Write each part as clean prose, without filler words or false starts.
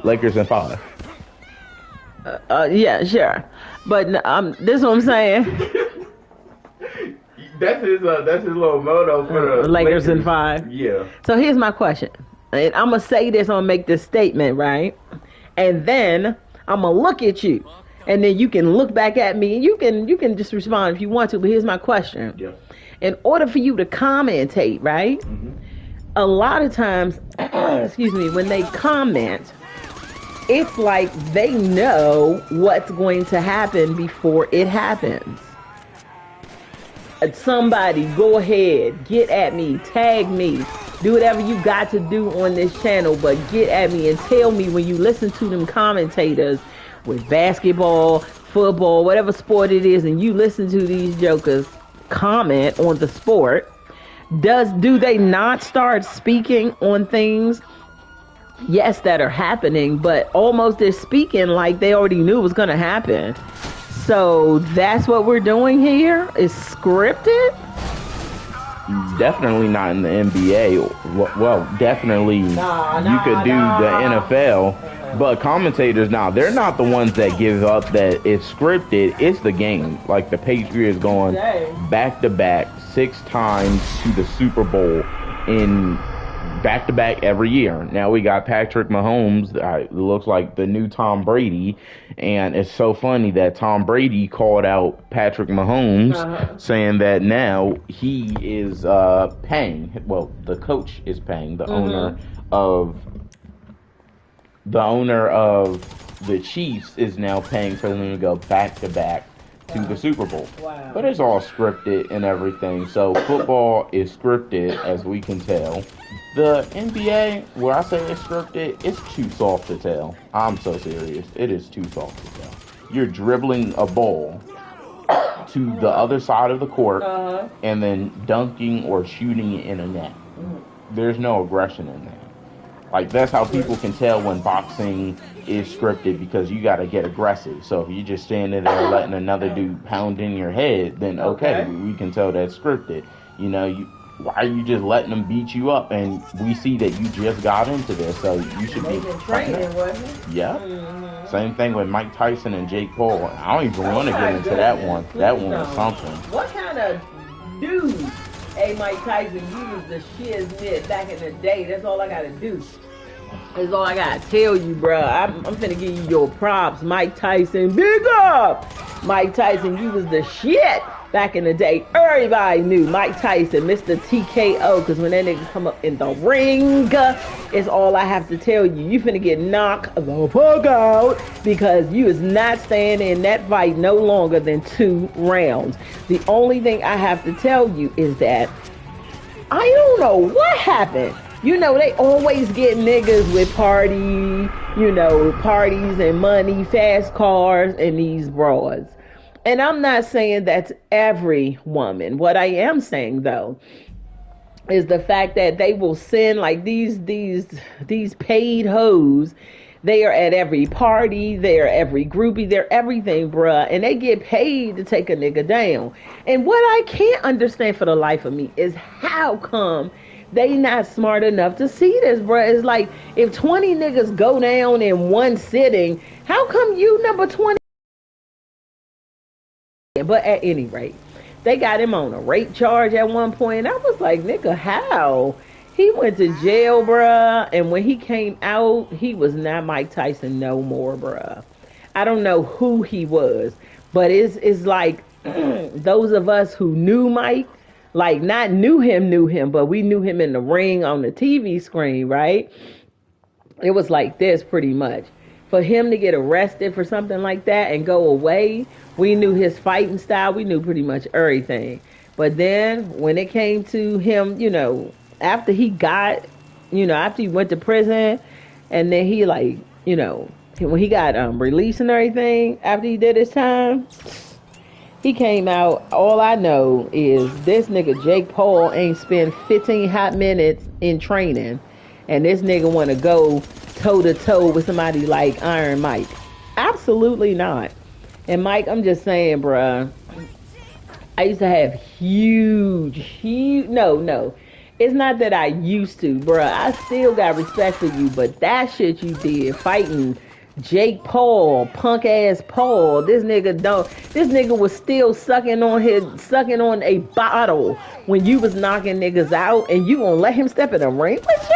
Lakers in 5. Yeah, sure. But this is what I'm saying. That's his little motto for the Lakers in Lakers. 5. Yeah. So here's my question. And I'm going to say this, I'm going to make this statement, right? And then I'm going to look at you. And then you can look back at me and you can just respond if you want to. But here's my question. Yeah. In order for you to commentate, right? Mm-hmm. A lot of times, excuse me, when they comment, it's like they know what's going to happen before it happens. Somebody go ahead, get at me, tag me, do whatever you got to do on this channel, but get at me and tell me when you listen to them commentators with basketball, football, whatever sport it is, and you listen to these jokers comment on the sport, do they not start speaking on things, yes, that are happening, but almost they're speaking like they already knew it was going to happen? So that's what we're doing here, is scripted. Definitely not in the NBA. Well, definitely you could do the NFL, but commentators now, they're not the ones that give up that it's scripted. It's the game. Like the Patriots going back to back 6 times to the Super Bowl in back to back every year. Now we got Patrick Mahomes. It looks like the new Tom Brady, and it's so funny that Tom Brady called out Patrick Mahomes, saying that now he is paying. Well, the coach is paying the owner of the Chiefs is now paying for them to go back to back to the Super Bowl. Wow. But it's all scripted and everything. So football is scripted, as we can tell. The NBA, where I say it's scripted, it's too soft to tell. I'm so serious. It is too soft to tell. You're dribbling a ball to the other side of the court and then dunking or shooting it in a net. There's no aggression in that. Like, that's how people can tell when boxing is scripted, because you got to get aggressive. So if you just standing there letting another dude pound in your head, then okay, we can tell that's scripted. You know, why are you just letting them beat you up? And we see that you just got into this, so you should be training, wasn't it? Yeah. Same thing with Mike Tyson and Jake Paul. I don't even want to get into that one. That one was something. What kind of dude? Hey, Mike Tyson, you was the shiznit back in the day. That's all I gotta do. That's all I gotta tell you, bro. I'm finna give you your props. Mike Tyson, big up! Mike Tyson, you was the shit back in the day. Everybody knew Mike Tyson, Mr. TKO, because when that nigga come up in the ring, it's all I have to tell you. You finna get knocked the fuck out, because you is not staying in that fight no longer than 2 rounds. The only thing I have to tell you is that I don't know what happened. You know, they always get niggas with parties and money, fast cars, and these bras. And I'm not saying that's every woman. What I am saying, though, is the fact that they will send like these paid hoes. They are at every party, they're every groupie, they're everything, bruh. And they get paid to take a nigga down. And what I can't understand for the life of me is how come they not smart enough to see this, bruh. It's like, if 20 niggas go down in one sitting, how come you number 20? But at any rate, they got him on a rape charge at one point. I was like, nigga, how? He went to jail, bruh. And when he came out, he was not Mike Tyson no more, bruh. I don't know who he was. But it's like those of us who knew Mike, like not knew him, but we knew him in the ring on the TV screen, right? It was like this pretty much. For him to get arrested for something like that and go away, we knew his fighting style. We knew pretty much everything. But then when it came to him, after he got, after he went to prison, and then he when he got released and everything, after he did his time, he came out. All I know is this nigga Jake Paul ain't spent 15 hot minutes in training, and this nigga want to go toe to toe with somebody like Iron Mike. Absolutely not. And Mike, I'm just saying, bruh, I used to have huge, no. It's not that I used to, bruh. I still got respect for you, but that shit you did fighting Jake Paul, punk ass Paul. This nigga don't. This nigga was still sucking on a bottle when you was knocking niggas out, and you gonna let him step in the ring with you?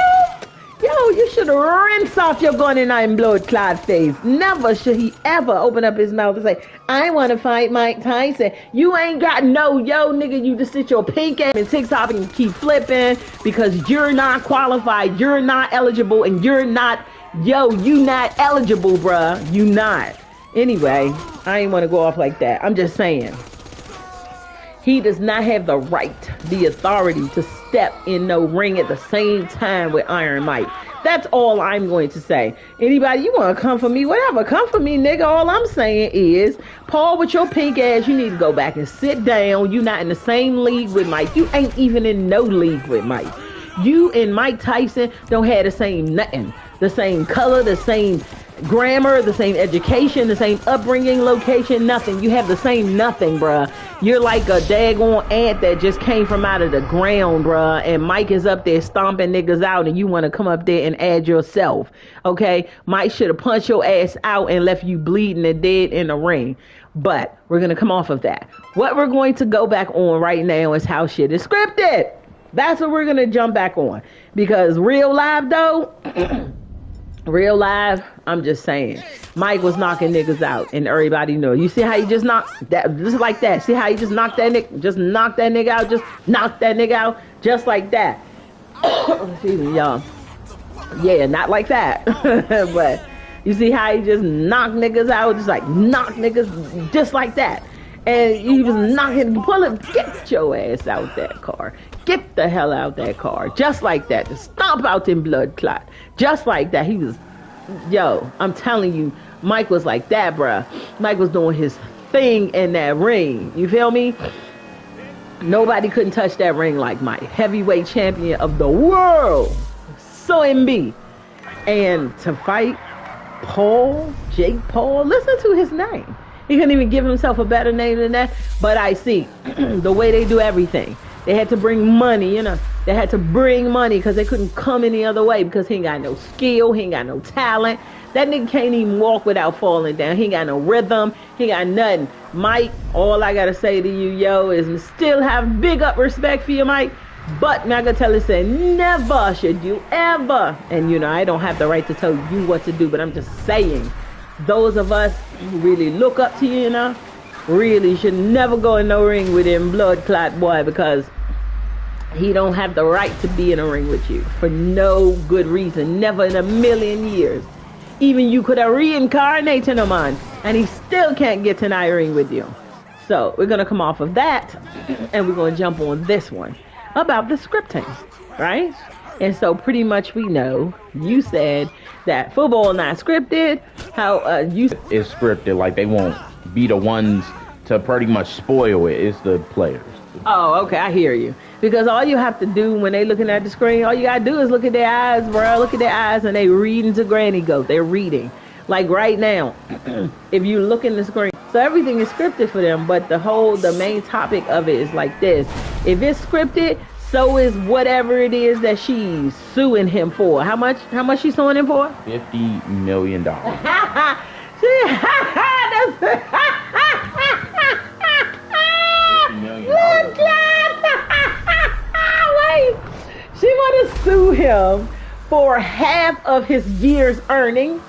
Yo, you should rinse off your gun and blood clot face. Never should he ever open up his mouth and say, I want to fight Mike Tyson. You ain't got no, yo, nigga, you just sit your pink ass and TikTok and keep flipping because you're not qualified, you're not eligible, and you're not, yo, you not eligible, bruh. You not. Anyway, I ain't want to go off like that. I'm just saying. He does not have the right, the authority to step in no ring at the same time with Iron Mike. That's all I'm going to say. Anybody, you want to come for me, whatever, come for me, nigga. All I'm saying is, Paul, with your pink ass, you need to go back and sit down. You not in the same league with Mike. You ain't even in no league with Mike. You and Mike Tyson don't have the same nothing. The same color, the same grammar, the same education, the same upbringing, location, nothing. You have the same nothing, bruh. You're like a daggone ant that just came from out of the ground, bruh. And Mike is up there stomping niggas out and you want to come up there and add yourself. Okay? Mike should have punched your ass out and left you bleeding and dead in the ring. But we're going to come off of that. What we're going to go back on right now is how shit is scripted. That's what we're going to jump back on. Because real live, though... Real live, I'm just saying. Mike was knocking niggas out, and everybody know. You see how he just knocked that, just like that. See how he just knocked that nigga, just knocked that nigga out, just knocked that nigga out, just like that. Excuse me, y'all. Yeah, not like that, but you see how he just knocked niggas out, just like knock niggas, just like that. And he was knocking, pulling, get your ass out that car. Get the hell out that car. Just like that. Just stomp out them blood clot. Just like that. He was, yo, I'm telling you, Mike was like that, bruh. Mike was doing his thing in that ring. You feel me? Nobody couldn't touch that ring like Mike. Heavyweight champion of the world. So MB. And to fight Paul, Jake Paul, listen to his name. He couldn't even give himself a better name than that. But I see the way they do everything. They had to bring money, you know. They had to bring money because they couldn't come any other way because he ain't got no skill. He ain't got no talent. That nigga can't even walk without falling down. He ain't got no rhythm. He ain't got nothing. Mike, all I got to say to you, yo, is still have big up respect for you, Mike. But man, I gotta tell you, say, never should you ever. And, you know, I don't have the right to tell you what to do, but I'm just saying. Those of us who really look up to you, you know, really should never go in no ring with him blood clot boy because he don't have the right to be in a ring with you for no good reason. Never in a million years. Even you could have reincarnated him on and he still can't get to an ring with you. So we're going to come off of that and we're going to jump on this one about the scripting, right? And so pretty much we know you said that football not scripted. How you it's scripted, like they won't be the ones to pretty much spoil it. It's the players. Oh, okay, I hear you. Because all you have to do when they looking at the screen, all you gotta do is look at their eyes, bro. Look at their eyes and they reading to granny goat. They're reading. Like right now, if you look in the screen. So everything is scripted for them, but the main topic of it is like this. If it's scripted, so is whatever it is that she's suing him for. How much she's suing him for? $50 million. Wait. She want to sue him for half of his year's earnings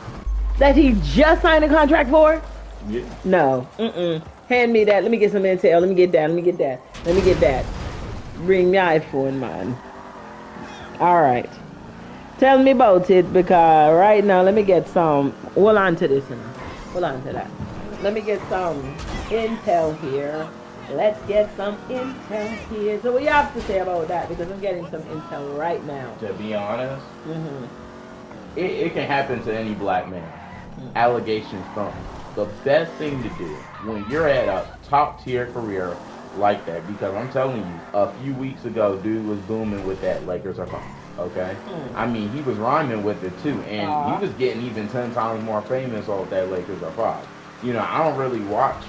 that he just signed a contract for? Yeah. No. Hand me that. Let me get some intel. Let me get that. Bring me iPhone, man. Alright. Tell me about it because right now, let me get some. Hold on to this. Hold on to that. Let me get some intel here. Let's get some intel here. So what you have to say about that? Because I'm getting some intel right now. To be honest, it can happen to any black man. Allegations from the best thing to do when you're at a top tier career like that, because I'm telling you, a few weeks ago, dude was booming with that Lakers are fine. Okay, I mean he was rhyming with it too, and he was getting even 10 times more famous off that Lakers are five. You know, I don't really watch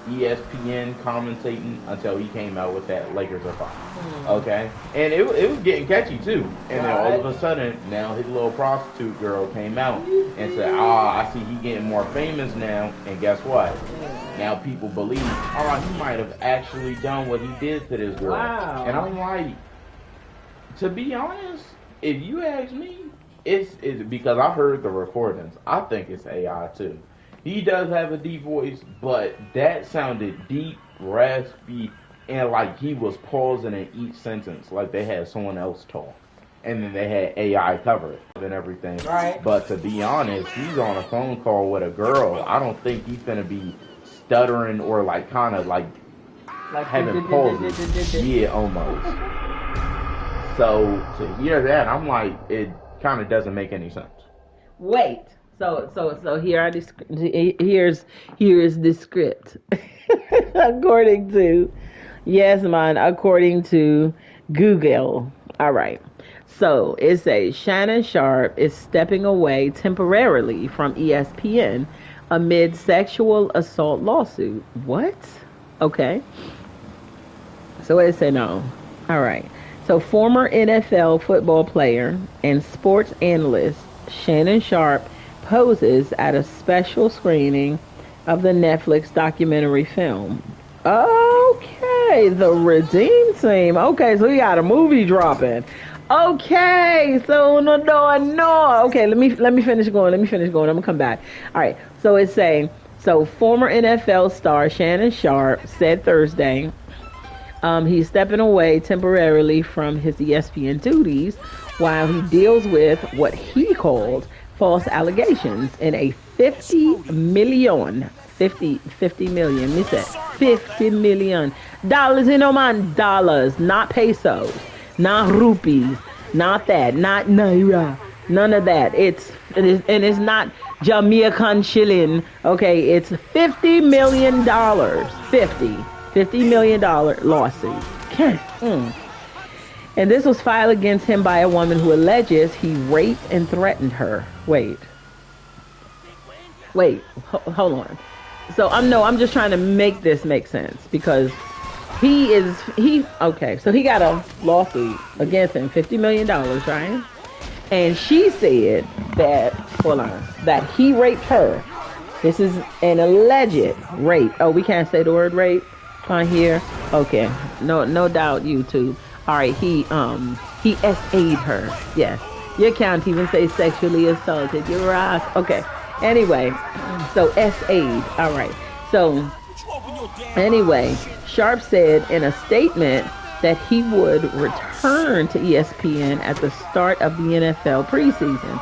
ESPN commentating until he came out with that Lakers are fine. Hmm. Okay, and it was getting catchy too. And then all of Right. a sudden, now his little prostitute girl came out and said, "Ah, I see he getting more famous now." And guess what? Now people believe, oh, he might have actually done what he did to this girl. And Wow. I'm like, to be honest, if you ask me, it's because I heard the recordings. I think it's AI too. He does have a deep voice, but that sounded deep, raspy, and like he was pausing in each sentence, like they had someone else talk, and then they had AI cover it and everything. Right. But to be honest, he's on a phone call with a girl. I don't think he's gonna be stuttering or like kind of like Like having pauses. Yeah, almost. So to hear that, I'm like, it kind of doesn't make any sense. Wait. So here are here's the script. According to yes, man. According to Google. All right. So it says Shannon Sharp is stepping away temporarily from ESPN amid sexual assault lawsuit. What? Okay. So it say no. All right. So former NFL football player and sports analyst Shannon Sharp poses at a special screening of the Netflix documentary film. Okay, the Redeem Team. Okay, so we got a movie dropping. Okay, so no. Okay, let me finish going. I'm gonna come back. All right. So it's saying so former NFL star Shannon Sharp said Thursday he's stepping away temporarily from his ESPN duties while he deals with what he called false allegations in a 50 million, me say $50 million, man, dollars, not pesos, not rupees, not that, not naira, none of that. It's not Jamaican shilling. Okay, it's $50 million. 50 million lawsuit. And this was filed against him by a woman who alleges he raped and threatened her. Hold on. So I'm just trying to make this make sense because okay, so he got a lawsuit against him, $50 million, right? And she said that that he raped her. This is an alleged rape. Oh, we can't say the word rape on here. Okay, no doubt YouTube. All right, he SA'd her. Yes, you can't even say sexually assaulted. You're right. Okay. Anyway, so SA'd. All right. So anyway, Sharp said in a statement that he would return to ESPN at the start of the NFL preseason.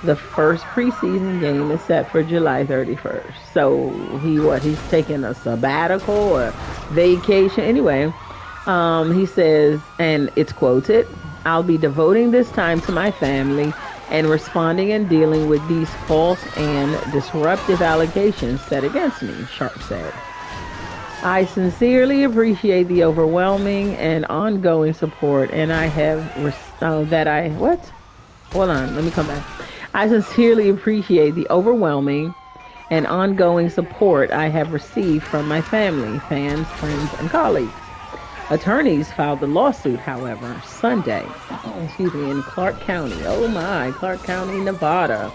The first preseason game is set for July 31st. So he's taking a sabbatical or vacation. Anyway, he says, and it's quoted, "I'll be devoting this time to my family and responding and dealing with these false and disruptive allegations set against me," Sharp said. "I sincerely appreciate the overwhelming and ongoing support, and I have what? Hold on, let me come back. I sincerely appreciate the overwhelming and ongoing support I have received from my family, fans, friends, and colleagues." Attorneys filed the lawsuit, however, Sunday, in Clark County, Clark County, Nevada,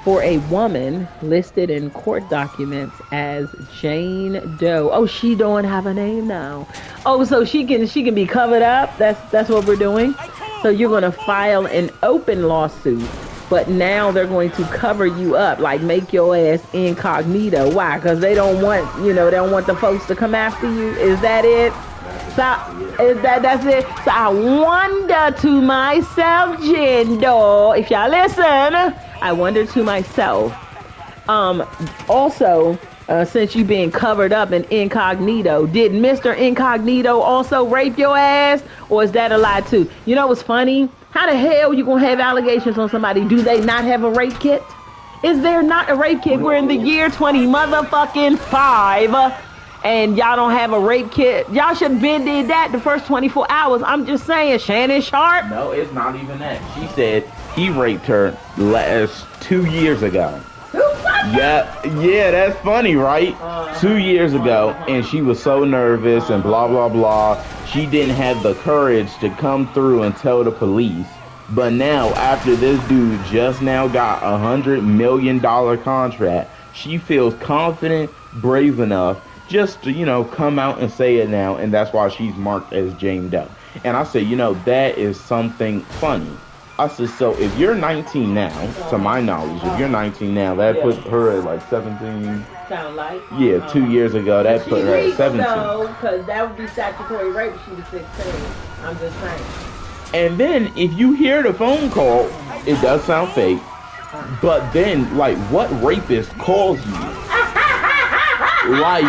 for a woman listed in court documents as Jane Doe. Oh, she don't have a name now. Oh, so she can be covered up. That's what we're doing. So you're going to file an open lawsuit, but now they're going to cover you up, like make your ass incognito. Why? Because they don't want the folks to come after you. Is that it? So that's it. So I wonder to myself, Jane Doe, if y'all listen, I wonder to myself. Also, since you being covered up in incognito, did Mr. Incognito also rape your ass, or is that a lie too? You know what's funny? How the hell you gonna have allegations on somebody? Do they not have a rape kit? Is there not a rape kit? We're in the year 20 motherfucking 5, and y'all don't have a rape kit. Y'all should have been did that the first 24 hours. I'm just saying, Shannon Sharp. No, it's not even that. She said he raped her last 2 years ago. What? Yeah, that's funny, right? 2 years ago, and she was so nervous and blah blah blah. She didn't have the courage to come through and tell the police. But now, after this dude just now got $100 million contract, she feels confident, brave enough just to, come out and say it now, and that's why she's marked as Jane Doe. And I say, that is something funny. I said, so if you're 19 now, to my knowledge, if you're 19 now, that puts her at like 17. Sound like? Yeah, 2 years ago, that put her at 17. No, because that would be statutory rape if she was 16. I'm just saying. And then if you hear the phone call, it does sound fake. But then, like, what rapist calls you? Like,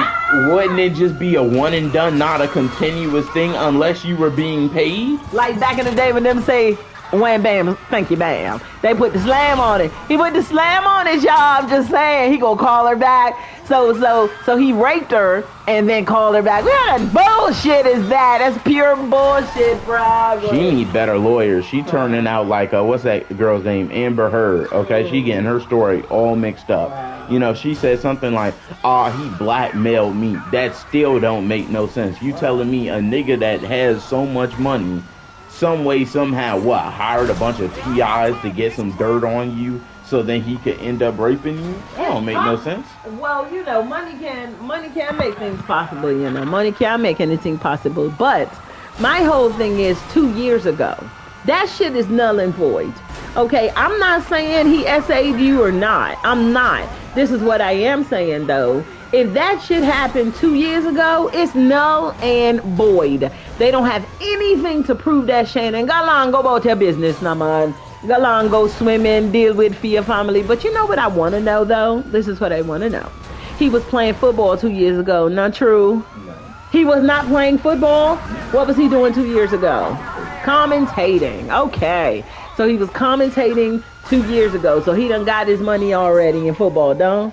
wouldn't it just be a one and done, not a continuous thing unless you were being paid? Like back in the day when them say, wham bam, thank you bam. They put the slam on it. He put the slam on it, y'all. I'm just saying, he gonna call her back. So he raped her and then called her back. What kind of bullshit is that? That's pure bullshit, bro. She need better lawyers. She turning out like what's that girl's name? Amber Heard. Okay, she getting her story all mixed up. She said something like, he blackmailed me. That still don't make no sense. You telling me a nigga that has so much money, some way, somehow, hired a bunch of PIs to get some dirt on you so then he could end up raping you? That don't make no sense. Well, money can make things possible, Money can make anything possible. But my whole thing is 2 years ago. That shit is null and void. Okay, I'm not saying he SA'd you or not. I'm not. This is what I am saying, though. If that shit happened 2 years ago, it's null and void. They don't have anything to prove that shit. And go along, go about your business, nah, man. Go along, go swimming, deal with for your family. But you know what I want to know, though? This is what I want to know. He was playing football 2 years ago. Not true? No. He was not playing football? What was he doing 2 years ago? Commentating. Okay. So he was commentating 2 years ago. So he done got his money already in football, don't?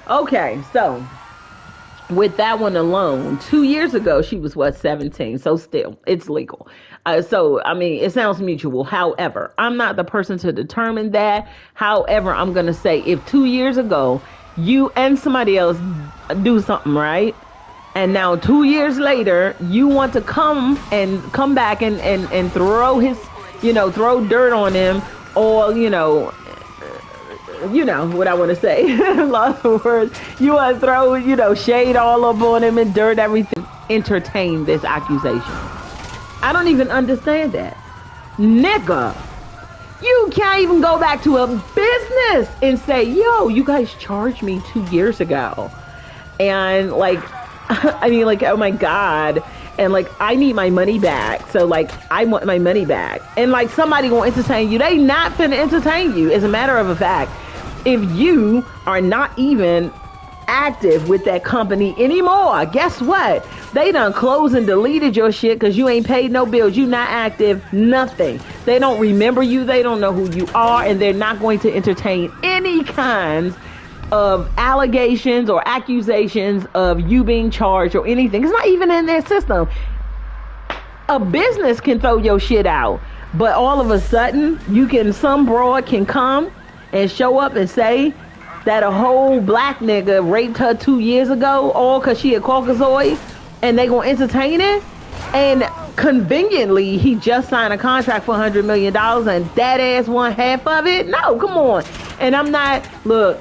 Okay. So with that one alone, 2 years ago, she was 17. So still, it's legal. So, I mean, it sounds mutual. However, I'm not the person to determine that. However, I'm going to say if 2 years ago, you and somebody else do something, right? And now 2 years later, you want to come back and throw his, throw dirt on him, or, what I want to say. Lots of words. You want to throw, shade all up on him and dirt, everything. Entertain this accusation. I don't even understand that. Nigga, you can't even go back to a business and say, yo, you guys charged me 2 years ago. And oh my God. And I need my money back. So I want my money back. And somebody gonna entertain you. They not finna entertain you. As a matter of a fact, if you are not even active with that company anymore, guess what? They done closed and deleted your shit because you ain't paid no bills. You not active, nothing. They don't remember you. They don't know who you are, and they're not going to entertain any kinds of allegations or accusations of you being charged or anything. It's not even in their system. A business can throw your shit out, but all of a sudden, some broad can come and show up and say that a whole black nigga raped her 2 years ago, all because she a Caucasoid, and they gonna entertain it? And conveniently, he just signed a contract for $100 million, and that ass want half of it? No, come on. And look,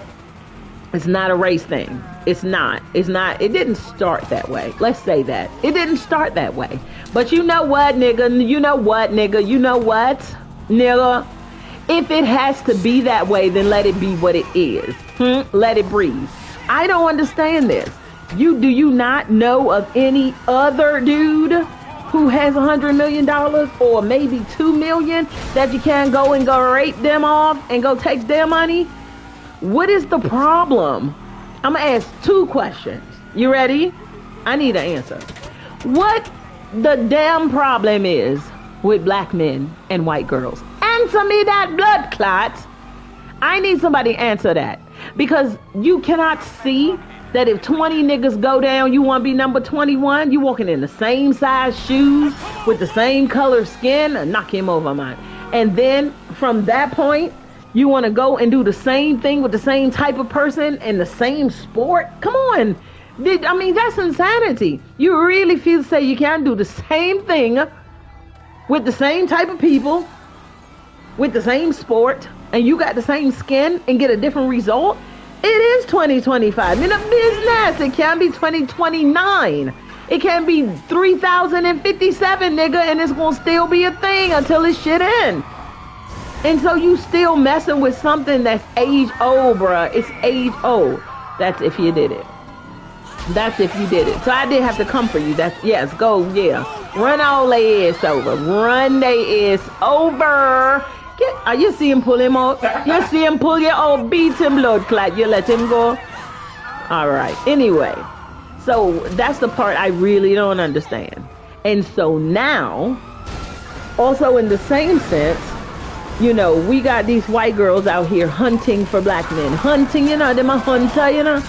it's not a race thing. It's not. It didn't start that way. Let's say that. It didn't start that way. But you know what, nigga? You know what, nigga? You know what, nigga? If it has to be that way, then let it be what it is. Let it breathe. I don't understand this. Do you not know of any other dude who has $100 million or maybe $2 million that you can go rape them off and go take their money? What is the problem? I'm going to ask 2 questions. You ready? I need an answer. What the damn problem is with black men and white girls? Answer me that, blood clot. I need somebody to answer that. Because you cannot see that if 20 niggas go down, you want to be number 21? You walking in the same size shoes with the same color skin? Knock him over, man. And then from that point, You want to go and do the same thing with the same type of person in the same sport? Come on. I mean, that's insanity. You really feel say you can't do the same thing with the same type of people, with the same sport, and you got the same skin and get a different result? It is 2025. In a business, it can be 2029. It can be 3057, nigga, and it's gonna still be a thing until it's shit in. And so you still messing with something that's age old, bruh. It's age old. That's if you did it. That's if you did it. So I did have to come for you. That's, yes, go, yeah. Run all their ass over. Run their ass over. You see him pull him out? You see him pull you out, beat him blood clot. You let him go? All right. Anyway. So that's the part I really don't understand. And so now, also in the same sense, you know, we got these white girls out here hunting for black men. Hunting, you know, them a hunter, you know.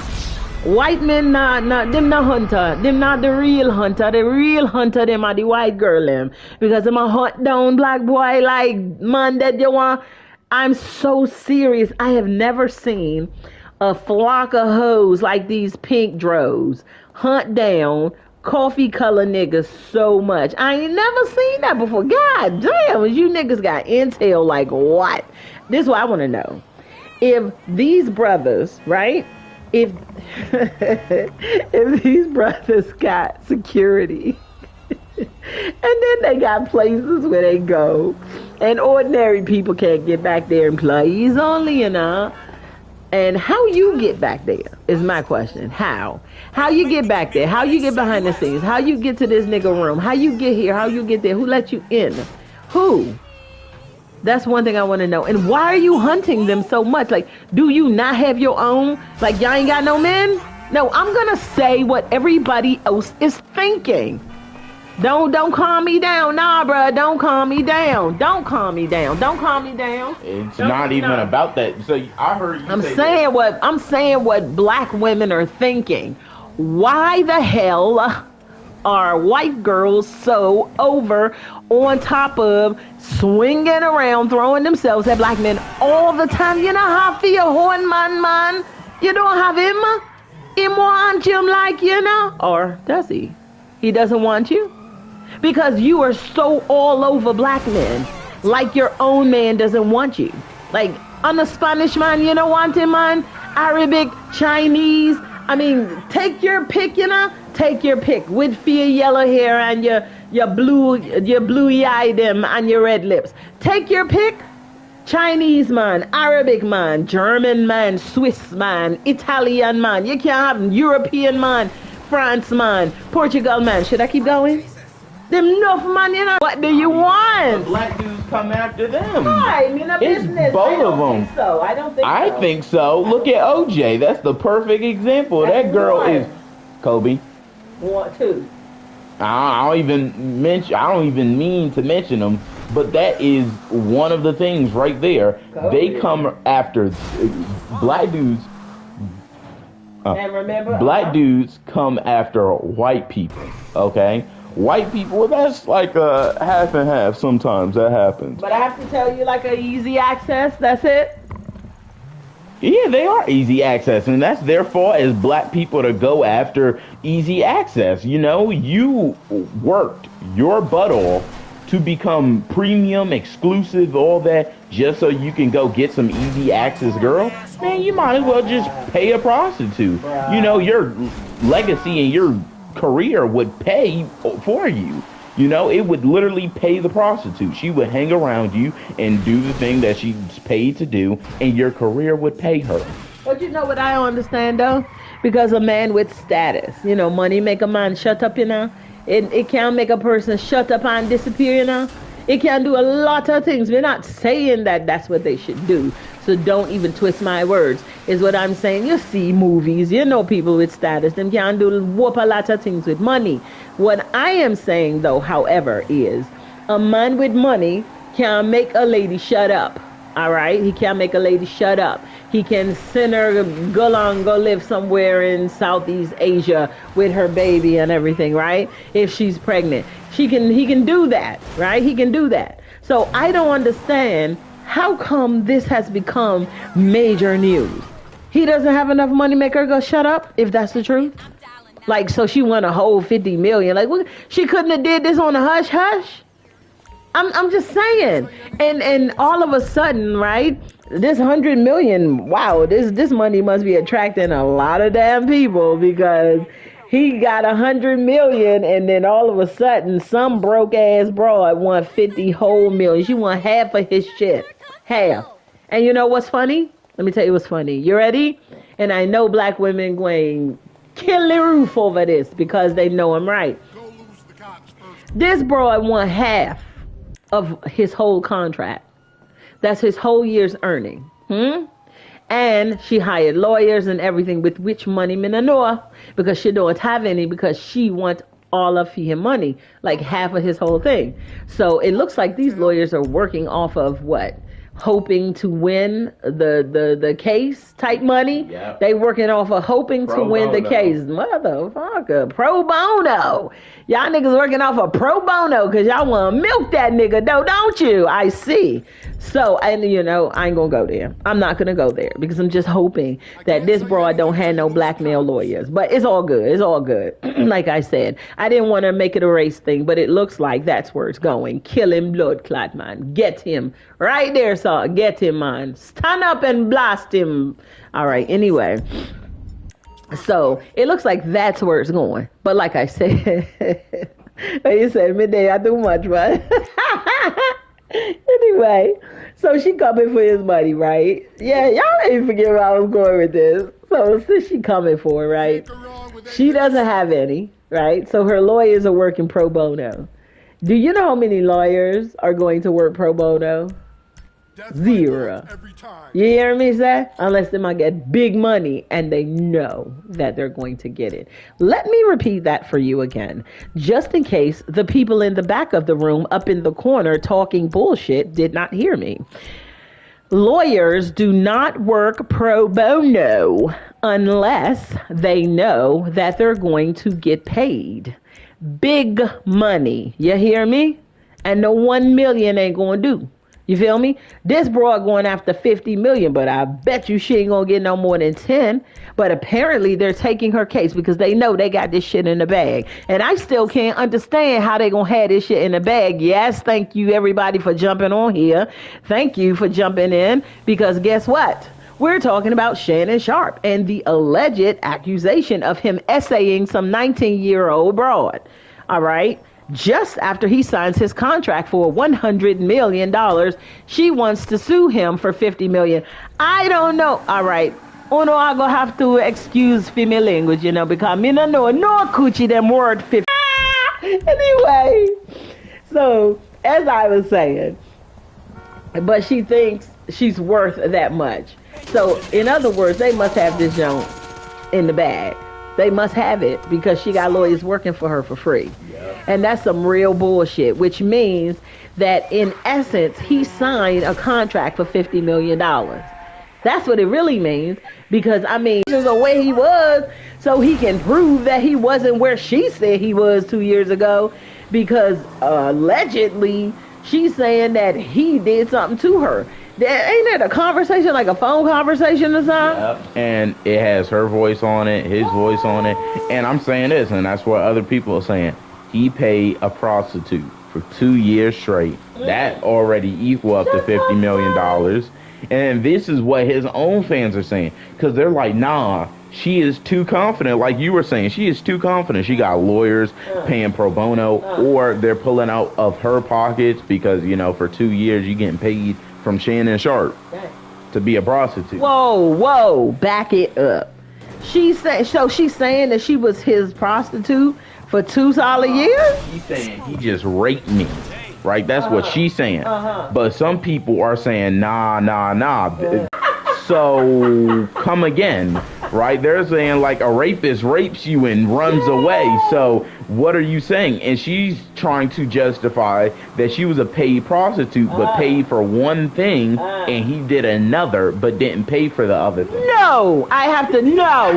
White men, them not hunter. Them not the real hunter. The real hunter, them are the white girl, them. Because them a hunt down black boy like, man, that you want. I'm so serious. I have never seen a flock of hoes like these pink droves hunt down coffee color niggas so much. I ain't never seen that before. God damn, you niggas got intel like what? This is what I want to know. If these brothers, right? If if these brothers got security and then they got places where they go and ordinary people can't get back there, employees only, you know. And how you get back there is my question. How you get back there? How you get behind the scenes? How you get to this nigga room? How you get here? How you get there? Who let you in? Who? That's one thing I want to know. And why are you hunting them so much? Like, do you not have your own? Like, y'all ain't got no men? No, I'm gonna say what everybody else is thinking. Don't calm me down. Nah, bruh, don't calm me down. Don't calm me down. Don't calm me down. It's not even about that. So I heard you I'm saying what black women are thinking. Why the hell are white girls so over on top of swinging around, throwing themselves at black men all the time? You know how I feel, horn man. You don't have him want you like, you know? Or does he? He doesn't want you? Because you are so all over black men, like your own man doesn't want you. Like, I'm a Spanish man, you don't want him, man. Arabic, Chinese. I mean, take your pick, you know. Take your pick with your yellow hair and your blue eye them and your red lips. Take your pick. Chinese man, Arabic man, German man, Swiss man, Italian man. You can't have European man, France man, Portugal man. Should I keep going? Them enough man, you know. What do you want? The black dudes come after them. Right, in a it's business. both of them. So I don't think so. I think so. Look at OJ. That's the perfect example. That girl is Kobe. Want to. I don't even mean to mention them, but that is one of the things right there. Kobe. They come after black dudes. And remember, black dudes come after white people. Okay. White people, that's like a half and half. Sometimes that happens. But I have to tell you, like, a easy access, that's it? Yeah, they are easy access, and that's their fault as black people to go after easy access. You know, you worked your butt off to become premium, exclusive, all that, just so you can go get some easy access girl. Man, you might as well just pay a prostitute. You know, your legacy and your career would pay for you. You know, it would literally pay the prostitute. She would hang around you and do the thing that she's paid to do, and your career would pay her. But you know what I don't understand, though? Because a man with status, you know, money make a man shut up, you know? It can make a person shut up and disappear, you know? It can do a lot of things. We're not saying that that's what they should do. So don't even twist my words, is what I'm saying. You see movies, you know people with status, them can do whoop a lot of things with money. What I am saying, though, however, is a man with money can make a lady shut up. All right? He can make a lady shut up. He can send her go live somewhere in Southeast Asia with her baby and everything, right? If she's pregnant. He can do that, right? He can do that. So I don't understand How come this has become major news? He doesn't have enough money to make her go shut up, if that's the truth. Like, so she won a whole 50 million. Like, what? She couldn't have did this on a hush hush. I'm just saying. And all of a sudden, right? This 100 million, wow, this money must be attracting a lot of damn people, because he got 100 million, and then all of a sudden some broke ass broad won 50 whole million. She won half of his shit. Half. And you know what's funny? Let me tell you what's funny. You ready? And I know black women going kill the roof over this because they know I'm right. This broad won half of his whole contract. That's his whole year's earning. And she hired lawyers and everything, with which money me no know, because she don't have any, because she wants all of his money, like half of his whole thing. So it looks like these lawyers are working off of what? Hoping to win the case type money. Yep. They working off of hoping to win the case. Motherfucker. Pro bono. Y'all niggas working off of pro bono because y'all want to milk that nigga, though, don't you? I see. So, and you know, I ain't gonna go there. I'm not gonna go there because I'm just hoping that this broad don't have no blackmail lawyers. But it's all good. It's all good. Like I said, I didn't want to make it a race thing, but it looks like that's where it's going. Kill him, blood clot, man. Get him. Right there, so get him, man. Stand up and blast him. All right, anyway. So it looks like that's where it's going. But like I said, you said midday, I do much, right? Anyway, so she coming for his money, right? Yeah, y'all ain't forget where I was going with this. So since she coming for it, right? She doesn't have any, right? So her lawyers are working pro bono. Do you know how many lawyers are going to work pro bono? Zero. You hear me say? Unless they might get big money and they know that they're going to get it. Let me repeat that for you again, just in case the people in the back of the room up in the corner talking bullshit did not hear me. Lawyers do not work pro bono unless they know that they're going to get paid big money. You hear me? And the 1 million ain't going to do. You feel me? This broad going after 50 million, but I bet you she ain't gonna get no more than 10. But apparently they're taking her case because they know they got this shit in the bag. And I still can't understand how they gonna have this shit in the bag. Yes, thank you everybody for jumping on here. Thank you for jumping in, because guess what? We're talking about Shannon Sharpe and the alleged accusation of him essaying some 19-year-old broad. All right? Just after he signs his contract for $100 million, she wants to sue him for $50 million. I don't know. All right. Oh no, I'm going to have to excuse female language, you know, because me no know no coochie them word 50. Anyway, so as I was saying, but she thinks she's worth that much. So in other words, they must have this junk in the bag. They must have it because she got lawyers working for her for free. And that's some real bullshit, which means that in essence, he signed a contract for $50 million. That's what it really means, because I mean, there's a way he was, so he can prove that he wasn't where she said he was 2 years ago, because allegedly she's saying that he did something to her. Ain't that a conversation, like a phone conversation or something? Yep. And it has her voice on it, his voice on it. And I'm saying this, and that's what other people are saying. He paid a prostitute for 2 years straight. That already equal up to $50 million. And this is what his own fans are saying. Because they're like, nah, she is too confident. Like you were saying, she is too confident. She got lawyers paying pro bono, or they're pulling out of her pockets because, you know, for 2 years you're getting paid from Shannon Sharpe to be a prostitute. Whoa, back it up. She's saying that she was his prostitute for 2 solid years? She's saying he just raped me. Right? That's what she's saying. But some people are saying, nah. So, come again. Right? They're saying like a rapist rapes you and runs away. So, what are you saying? And she's trying to justify that she was a paid prostitute, but paid for one thing, and he did another, but didn't pay for the other thing. No! I have to, no!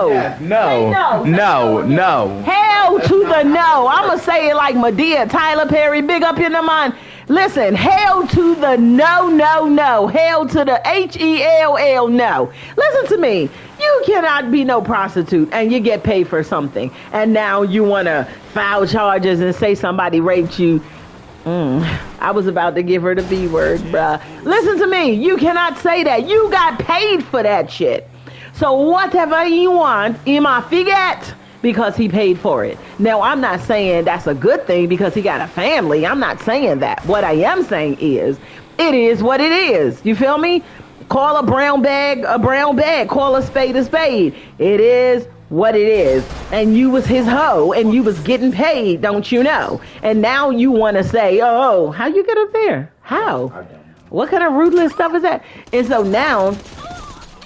Yes, no. Hell to the no. I'm going to say it like Medea, Tyler Perry, big up in the mind. Listen, hell to the no, no, no. Hell to the HELL no. Listen to me. You cannot be no prostitute and you get paid for something. And now you want to file charges and say somebody raped you. I was about to give her the B word, bruh. Listen to me. You cannot say that. You got paid for that shit. So whatever you want, he might forget because he paid for it. Now, I'm not saying that's a good thing because he got a family. I'm not saying that. What I am saying is, it is what it is. You feel me? Call a brown bag a brown bag. Call a spade a spade. It is what it is. And you was his hoe and you was getting paid, don't you know? And now you want to say, oh, how you get up there? How? What kind of ruthless stuff is that? And so now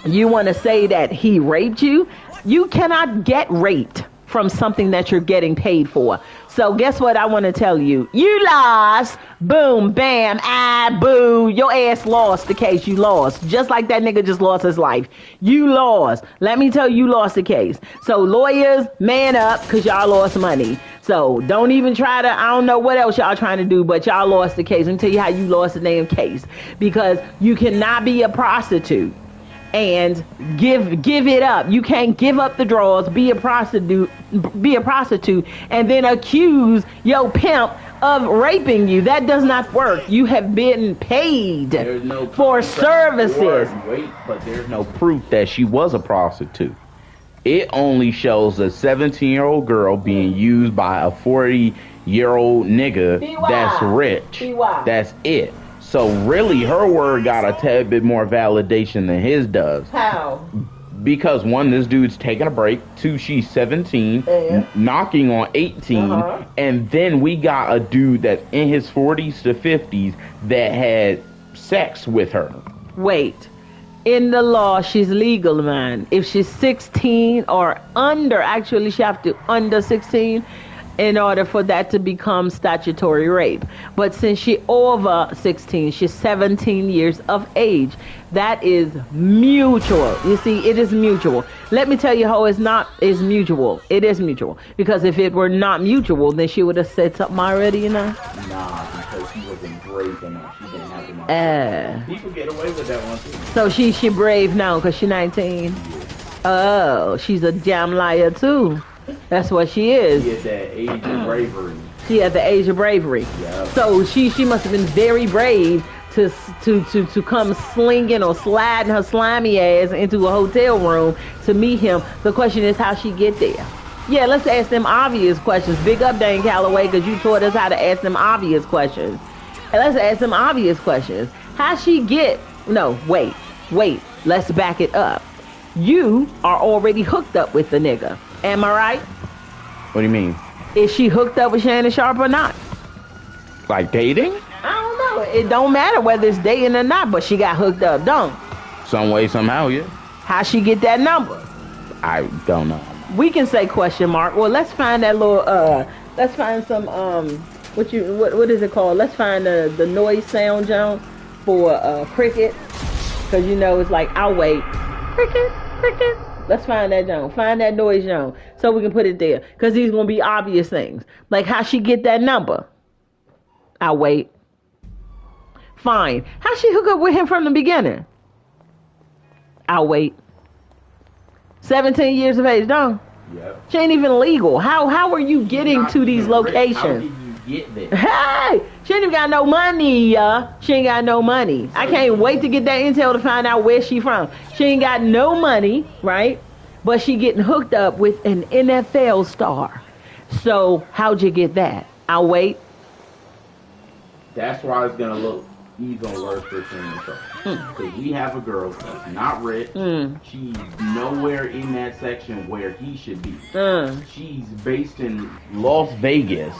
you want to say that he raped you? You cannot get raped from something that you're getting paid for. So guess what I want to tell you? You lost. Boom, bam, boo. Your ass lost the case. You lost. Just like that nigga just lost his life. You lost. Let me tell you, you lost the case. So lawyers, man up, because y'all lost money. So don't even try to, I don't know what else y'all trying to do, but y'all lost the case. Let me tell you how you lost the damn case. Because you cannot be a prostitute and give it up. You can't give up the draws, be a prostitute, and then accuse your pimp of raping you. That does not work. You have been paid for services. Wait, but there's no proof that she was a prostitute. It only shows a 17-year-old girl being used by a 40-year-old nigga that's rich. That's it. So really, her word got a tad bit more validation than his does. How? Because one, this dude's taking a break. Two, she's 17, knocking on 18. And then we got a dude that's in his 40s to 50s that had sex with her. Wait. In the law, she's legal, man. If she's 16 or under, actually she have to under 16 in order for that to become statutory rape. But since she over 16, she's 17 years of age. That is mutual. You see, it is mutual. Let me tell you how it's mutual. It is mutual. Because if it were not mutual, then she would have said something already, you know? Nah, because she wasn't brave enough. She didn't have enough. People get away with that one too. So she brave now because she's 19? Oh, she's a damn liar too. That's what she is. She at that age of bravery. She at the age of bravery. Yeah. So she must have been very brave to come slinging or sliding her slimy ass into a hotel room to meet him. The question is how she get there. Yeah, let's ask them obvious questions. Big up, Dane Calloway, because you taught us how to ask them obvious questions. And let's ask them obvious questions. How she get... No, wait. Let's back it up. You are already hooked up with the nigga. Am I right? What do you mean? Is she hooked up with Shannon Sharp or not? Like dating? I don't know. It don't matter whether it's dating or not, but she got hooked up, don't? Some way, somehow, yeah. How she get that number? I don't know. We can say question mark. Well, let's find that little, let's find some, what is it called? Let's find the noise sound, Joan, for cricket. Because, you know, it's like, I'll wait. Cricket. Let's find that, Joan. Find that noise, Joan, so we can put it there. Because these going to be obvious things. Like how she get that number. I'll wait. Fine. How she hook up with him from the beginning? I'll wait. 17 years of age, don't? Yep. She ain't even legal. How are you getting to these locations? How did you get there? Hey! She ain't even got no money, She ain't got no money. I can't wait to get that intel to find out where she from. She ain't got no money, right? But she getting hooked up with an NFL star. So how'd you get that? I'll wait. That's why it's going to look even worse for Shannon Sharp. Because we have a girl that's not rich. She's nowhere in that section where he should be. She's based in Las Vegas.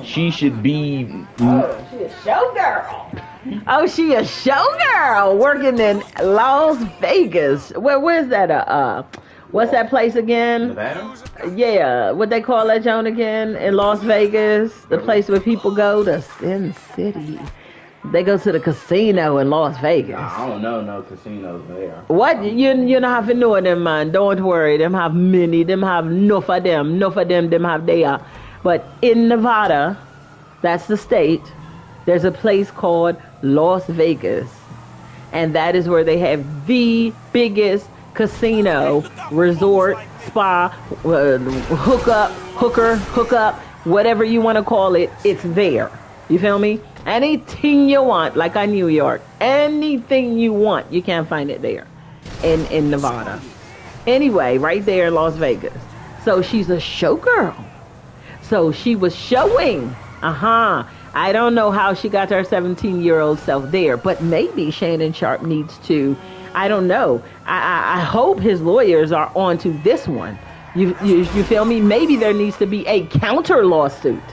She should be... Oh, she a showgirl. Oh, she a showgirl working in Las Vegas. Where's that? What's that place again? Nevada? Yeah, what they call that joint again in Las Vegas? The place where people go to Sin City. They go to the casino in Las Vegas. I don't know no casinos there. What? You don't have to know them, man. Don't worry. Them have many. Them have enough of them. Enough of them have there. But in Nevada, that's the state, There's a place called Las Vegas, and that is where they have the biggest casino, resort, spa, hook up, whatever you want to call it. It's there. You feel me? Anything you want, like in New York, anything you want, you can't find it there in Nevada. Anyway, right there in Las Vegas. So she's a showgirl. So she was showing. I don't know how she got her 17-year-old self there, but maybe Shannon Sharp needs to. I don't know. I hope his lawyers are on to this one. You feel me? Maybe there needs to be a counter lawsuit,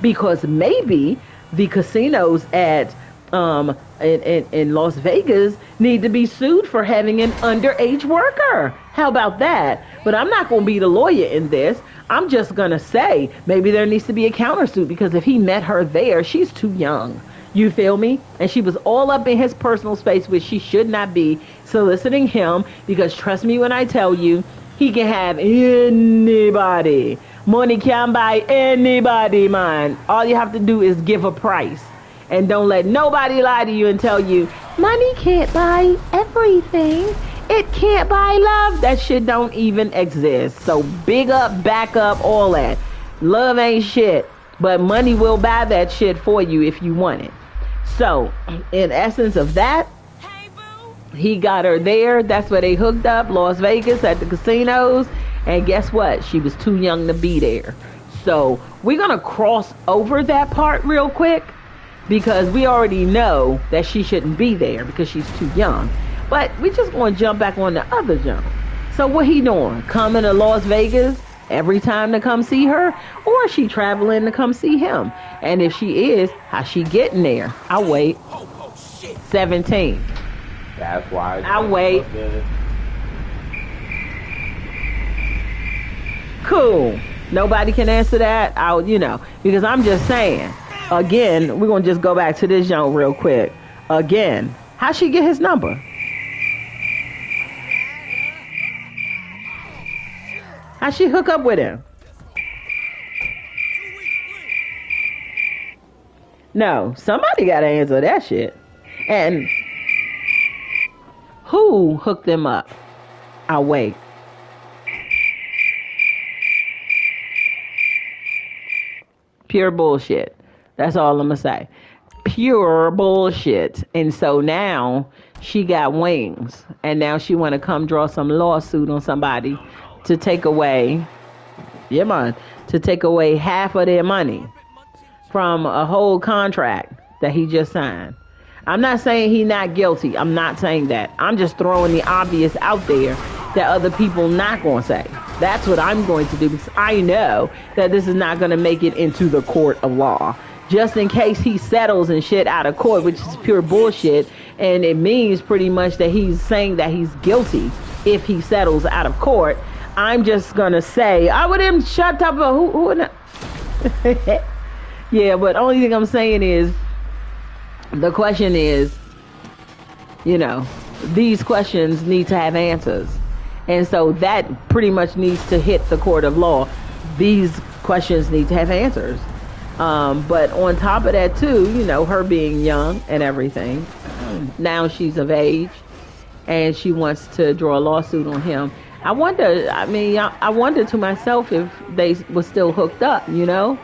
because maybe the casinos at in Las Vegas need to be sued for having an underage worker. How about that? But I'm not going to be the lawyer in this. I'm just going to say maybe there needs to be a countersuit, because if he met her there, she's too young. You feel me? And she was all up in his personal space, which she should not be, soliciting him, because trust me when I tell you, he can have anybody. Money can buy anybody, man. All you have to do is give a price. And don't let nobody lie to you and tell you, money can't buy everything. It can't buy love. That shit don't even exist. So big up, back up, all that. Love ain't shit, but money will buy that shit for you if you want it. So, in essence of that, he got her there. That's where they hooked up, Las Vegas at the casinos. And guess what? She was too young to be there. So, we're going to cross over that part real quick, because we already know that she shouldn't be there because she's too young. But we just going to jump back on the other jump. So what he doing? Coming to Las Vegas every time to come see her? Or is she traveling to come see him? And if she is, how's she getting there? I'll wait. 17. That's why. I'll wait. Cool. Nobody can answer that. Because I'm just saying. Again, we're going to just go back to this joint real quick. Again, how'd she get his number? How'd she hook up with him? No, somebody got to answer that shit. And who hooked them up? I'll wait. Pure bullshit. That's all I'm going to say. Pure bullshit. And so now she got wings. And now she want to come draw some lawsuit on somebody to take away, to take away half of their money from a whole contract that he just signed. I'm not saying he not guilty. I'm not saying that. I'm just throwing the obvious out there that other people not going to say. That's what I'm going to do, because I know that this is not going to make it into the court of law. Just in case he settles and shit out of court, which is pure bullshit. And it means pretty much that he's saying that he's guilty if he settles out of court. I'm just going to say, I would him shut up. Who yeah, but only thing I'm saying is, the question is, these questions need to have answers. And so that pretty much needs to hit the court of law. These questions need to have answers. But on top of that too, her being young and everything, now she's of age and she wants to draw a lawsuit on him. I wonder to myself if they were still hooked up, You know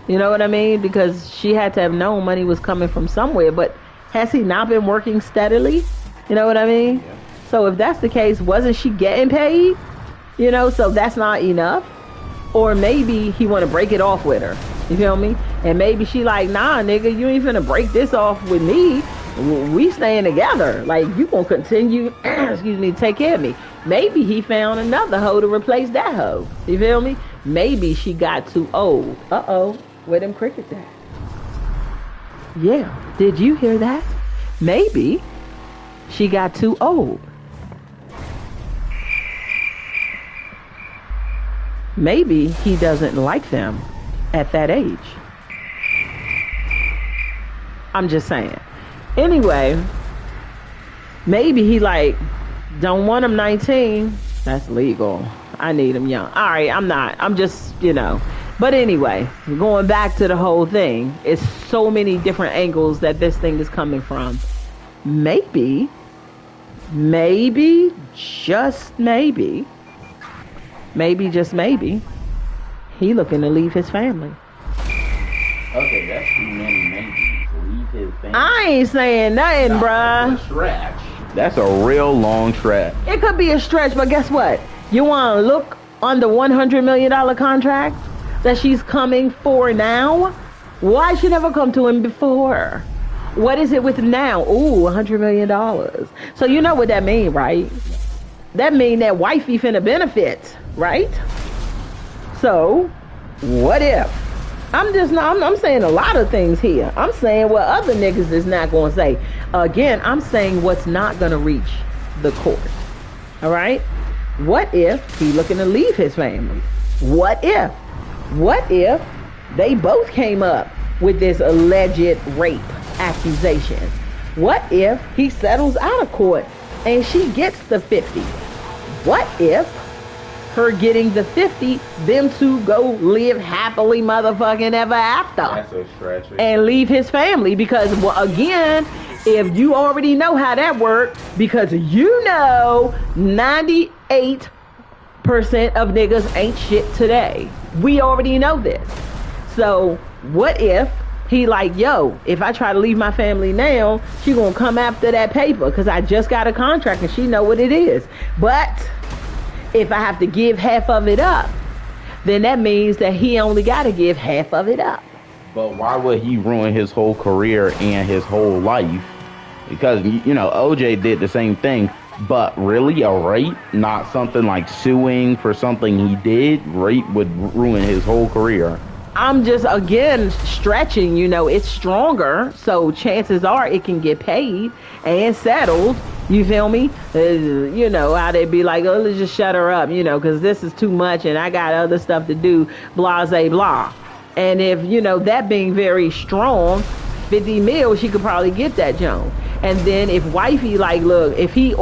what I mean? Because she had to have known money was coming from somewhere, but has he not been working steadily? You know what I mean? Yeah. So if that's the case, wasn't she getting paid? So that's not enough. Or maybe he want to break it off with her. You feel me? And maybe she like, nah, nigga, you ain't finna break this off with me. We staying together. Like, you gonna continue, to take care of me. Maybe he found another hoe to replace that hoe. You feel me? Maybe she got too old. Uh-oh. Where them crickets at? Yeah. Did you hear that? Maybe she got too old. Maybe he doesn't like them at that age. I'm just saying. Anyway, maybe he don't want him 19. That's legal. I need him young. All right, I'm not. I'm just, But anyway, going back to the whole thing, it's so many different angles that this thing is coming from. Maybe, just maybe, just maybe, he looking to leave his family. Okay, that's too many maybes. Leave his family. I ain't saying nothing, bruh. Stretch. That's a real long stretch. It could be a stretch, but guess what? You want to look on the $100 million contract that she's coming for now? Why she never come to him before? What is it with now? Ooh, $100 million. So you know what that mean, right? That mean that wifey finna benefit, right? So, what if? I'm saying a lot of things here. I'm saying what other niggas is not gonna say. Again, I'm saying what's not gonna reach the court. All right? What if he looking to leave his family? What if they both came up with this alleged rape accusation? What if he settles out of court and she gets the 50? What if her getting the 50, them two go live happily motherfucking ever after? That's a stretch. And leave his family because, well, again, if you already know how that works, because you know 98% of niggas ain't shit today. We already know this. So what if he like, yo, if I try to leave my family now, she gonna come after that paper because I just got a contract and she know what it is. But if I have to give half of it up, then that means that he only got to give half of it up. But why would he ruin his whole career and his whole life? Because, you know, OJ did the same thing. But really, a rape, not something like suing for something he did. Rape would ruin his whole career. I'm just, again, stretching, you know, it's stronger. So chances are it can get paid and settled. You feel me? You know, how they be like, oh, let's just shut her up, you know, because this is too much and I got other stuff to do, blah, blah. And if, you know, that being very strong, 50 mil, she could probably get that Joan. And then if wifey like, look, if he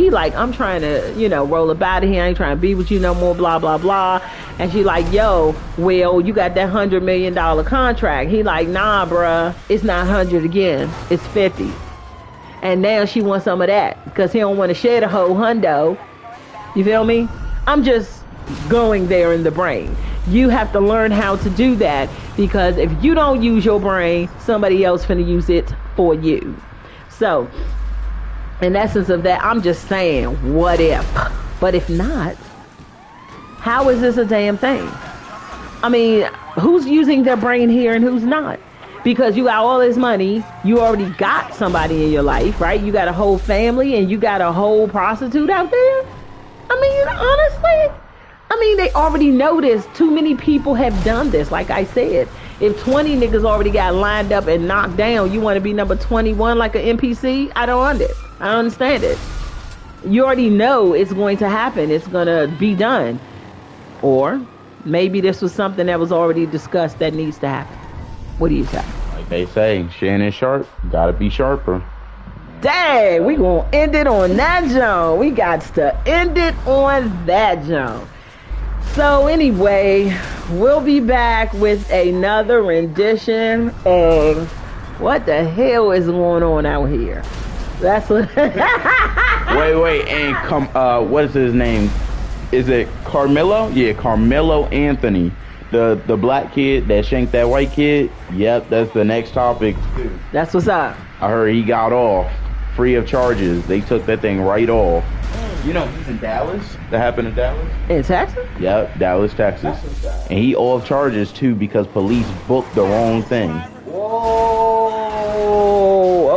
like, I'm trying to, you know, roll up out of here, I ain't trying to be with you no more, blah, blah, blah. And she like, yo, well, you got that $100 million contract. He like, nah, bruh, it's not 100 again, it's 50. And now she wants some of that because he don't want to share the whole hundo. You feel me? I'm just going there in the brain. You have to learn how to do that because if you don't use your brain, somebody else finna use it for you. So, in essence of that, I'm just saying, what if? But if not, how is this a damn thing? I mean, who's using their brain here and who's not? Because you got all this money, you already got somebody in your life, right? You got a whole family and you got a whole prostitute out there. I mean, honestly, they already know this. Too many people have done this. Like I said, if 20 niggas already got lined up and knocked down, you want to be number 21 like an NPC? I don't understand it. You already know it's going to happen. It's going to be done. Or maybe this was something that was already discussed that needs to happen. What do you say? Like they say, Shannon Sharp, gotta be sharper. Dang, we gonna end it on that, John. We got to end it on that, John. So anyway, we'll be back with another rendition of what the hell is going on out here. That's what. wait, and what is his name? Is it Carmelo? Yeah, Carmelo Anthony. The black kid that shanked that white kid. Yep, that's the next topic too. That's what's up. I heard he got off free of charges. They took that thing right off. You know, he's in Dallas. That happened in Dallas. In Texas? Yep, Dallas, Texas. And he off charges too because police booked the wrong thing. Whoa.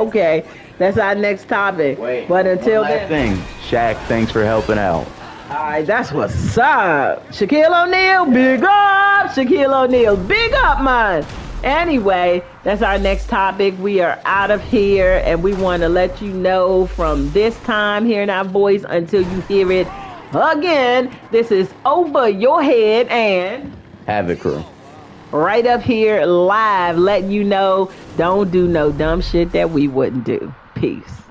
Okay, that's our next topic. Wait, but until then, thing, Shaq, thanks for helping out. Alright, that's what's up. Shaquille O'Neal, big up. Shaquille O'Neal, big up, man. Anyway, that's our next topic. We are out of here, and we want to let you know from this time hearing our voice until you hear it again. This is Over Your Head and Havoc Crew. Right up here live, letting you know don't do no dumb shit that we wouldn't do. Peace.